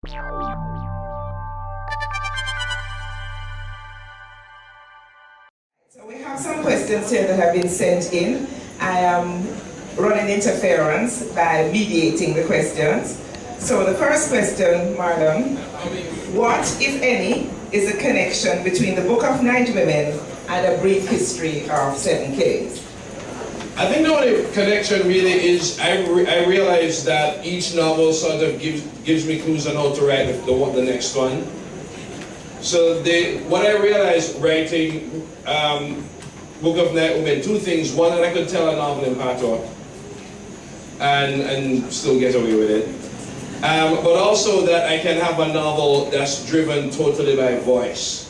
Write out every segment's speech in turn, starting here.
So we have some questions here that have been sent in. I am running interference by mediating the questions. So the first question, Marlon, what, if any, is the connection between the Book of Night Women and A Brief History of Seven Kings? I think the only connection really is I realize that each novel sort of gives me clues on how to write the next one. So what I realized writing Book of Night Women, two things. One, that I could tell a novel in patois and still get away with it. But also that I can have a novel that's driven totally by voice.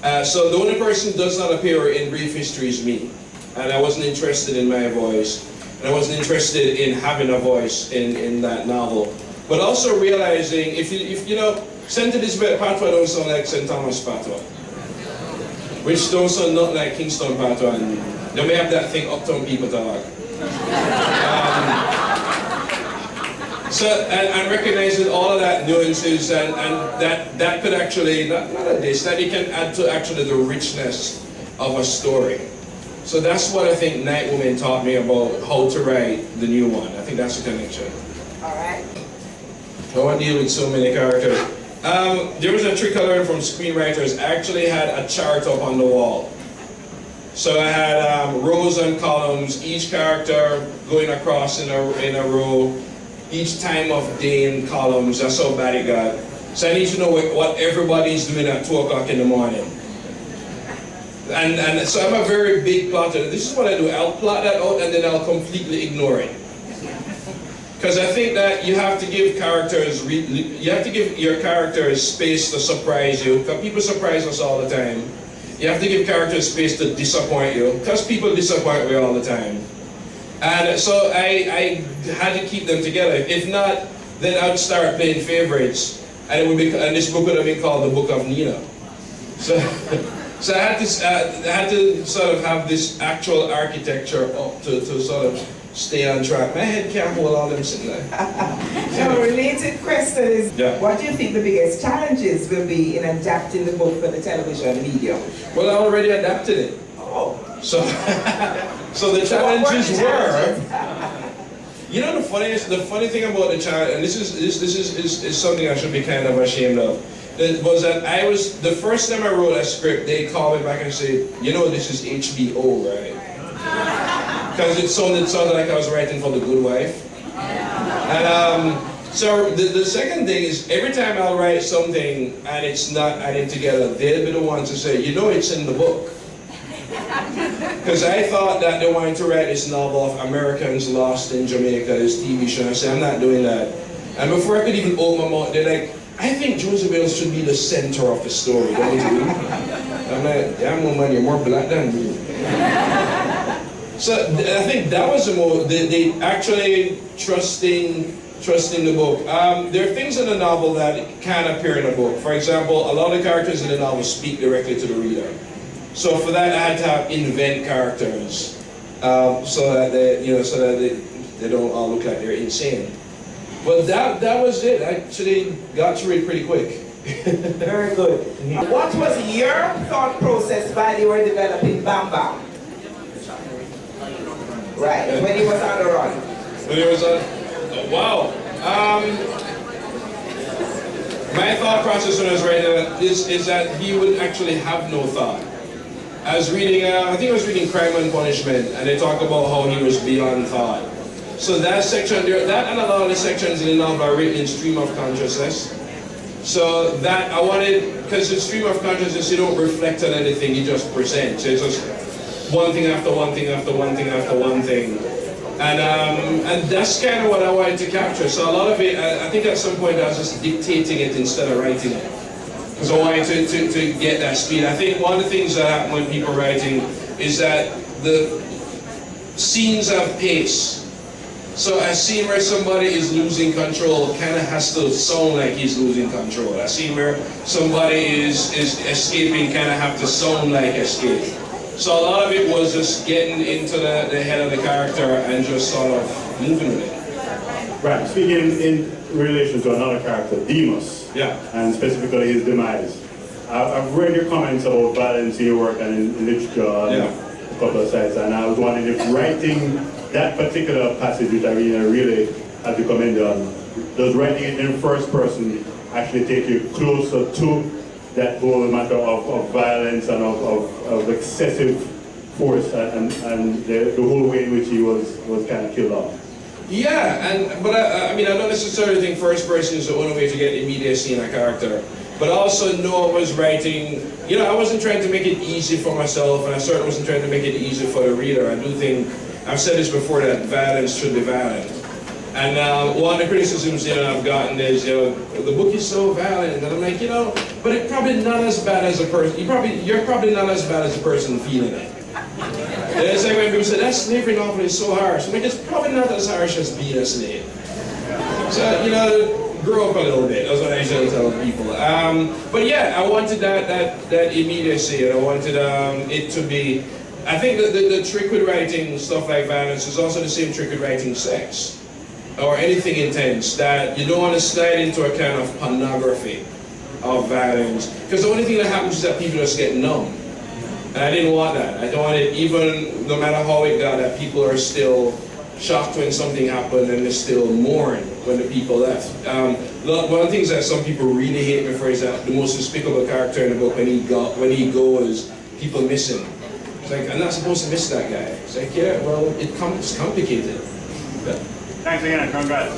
So the only person who does not appear in Brief History is me. And I wasn't interested in my voice. And I wasn't interested in having a voice in that novel. But also realizing, if you know, St. Elizabeth patois don't sound like St. Thomas patois. Which don't sound not like Kingston patois. And they may have that thing uptown people talk. So, and recognizing all of that nuances and that could actually, not a diss, that it can add to actually the richness of a story. So that's what I think Night Women taught me about how to write the new one. I think that's a connection. All right. I want to deal with so many characters. There was a trick I learned from screenwriters. I actually had a chart up on the wall. So I had rows and columns, each character going across in a row, each time of day in columns. That's how bad it got. So I need to know what everybody's doing at 2 o'clock in the morning. And so I'm a very big plotter. This is what I do. I'll plot that out and then I'll completely ignore it. Because I think that you have to give your characters space to surprise you. Because people surprise us all the time. You have to give characters space to disappoint you. Because people disappoint me all the time. And so I had to keep them together. If not, then I'd start playing favorites. And this book would have been called the Book of Nina. So I had to sort of have this actual architecture up to sort of stay on track. My head can't hold all them sitting there. So a related question is, what do you think the biggest challenges will be in adapting the book for the television medium? Well, I already adapted it. Oh. So the challenges were, you know, the funny thing about the challenge, and this is something I should be kind of ashamed of, was that the first time I wrote a script, they called me back and said, you know, this is HBO, right? Because it sounded like I was writing for The Good Wife. And so the second thing is, every time I'll write something and it's not adding together, they'll be the ones to say, you know, it's in the book. Because I thought that they wanted to write this novel of Americans lost in Jamaica, this TV show. I said, I'm not doing that. And before I could even open my mouth, they're like, I think Joseph should be the center of the story, don't you? I'm like, yeah, man, you're more black than me. So I think that was they actually trusting the book. There are things in the novel that can appear in a book. For example, a lot of characters in the novel speak directly to the reader. So for that, I had to invent characters so that they don't all look like they're insane. But that was it. I actually got through it pretty quick. Very good. What was your thought process while you were developing Bam Bam? Right, when he was on the run. When he was on, wow. My thought process when I was writing that is that he would actually have no thought. I was reading, I think I was reading Crime and Punishment, and they talk about how he was beyond thought. So that section, that and a lot of the sections in the novel are written in stream of consciousness. So that I wanted, because in stream of consciousness you don't reflect on anything, you just present. So it's just one thing after one thing after one thing after one thing. And that's kind of what I wanted to capture. So a lot of it, I think at some point I was just dictating it instead of writing it. Because I wanted to get that speed. I think one of the things that happen when people are writing is that the scenes have pace. So a scene where somebody is losing control kind of has to sound like he's losing control. A scene where somebody is escaping kind of have to sound like escape. So a lot of it was just getting into the head of the character and just sort of moving with it. Right, speaking in relation to another character, Demas, Yeah. and specifically his demise. I've read your comments about violence in your work and in literature on a couple of sites, and I was wondering if writing that particular passage, which I really have to commend on, does writing it in first person actually take you closer to that whole matter of violence and of excessive force and the whole way in which he was kind of killed off? Yeah, but I mean, I don't necessarily think first person is the only way to get immediacy in a character. But also know I was writing, you know, I wasn't trying to make it easy for myself, and I certainly wasn't trying to make it easy for the reader. I do think, I've said this before, that violence should be violent. And one of the criticisms, you know, I've gotten is, you know, the book is so violent, and I'm like, you know, but it's probably not as bad as a person, you're probably not as bad as the person feeling it. And it's like when people say, that slavery novel is so harsh. I'm like, it's probably not as harsh as being a slave. So, you know, grow up a little bit, that's what I usually tell people. But yeah, I wanted that immediacy, and I wanted it to be, I think that the trick with writing stuff like violence is also the same trick with writing sex, or anything intense, that you don't want to slide into a kind of pornography of violence, because the only thing that happens is that people just get numb. And I didn't want that. I don't want it, even no matter how it got, that people are still shocked when something happened and they still mourn when the people left. One of the things that some people really hate me for is that the most despicable character in the book, when he goes, people miss him. It's like, I'm not supposed to miss that guy. It's like, yeah, well, it's complicated. Yeah. Thanks again, and congrats.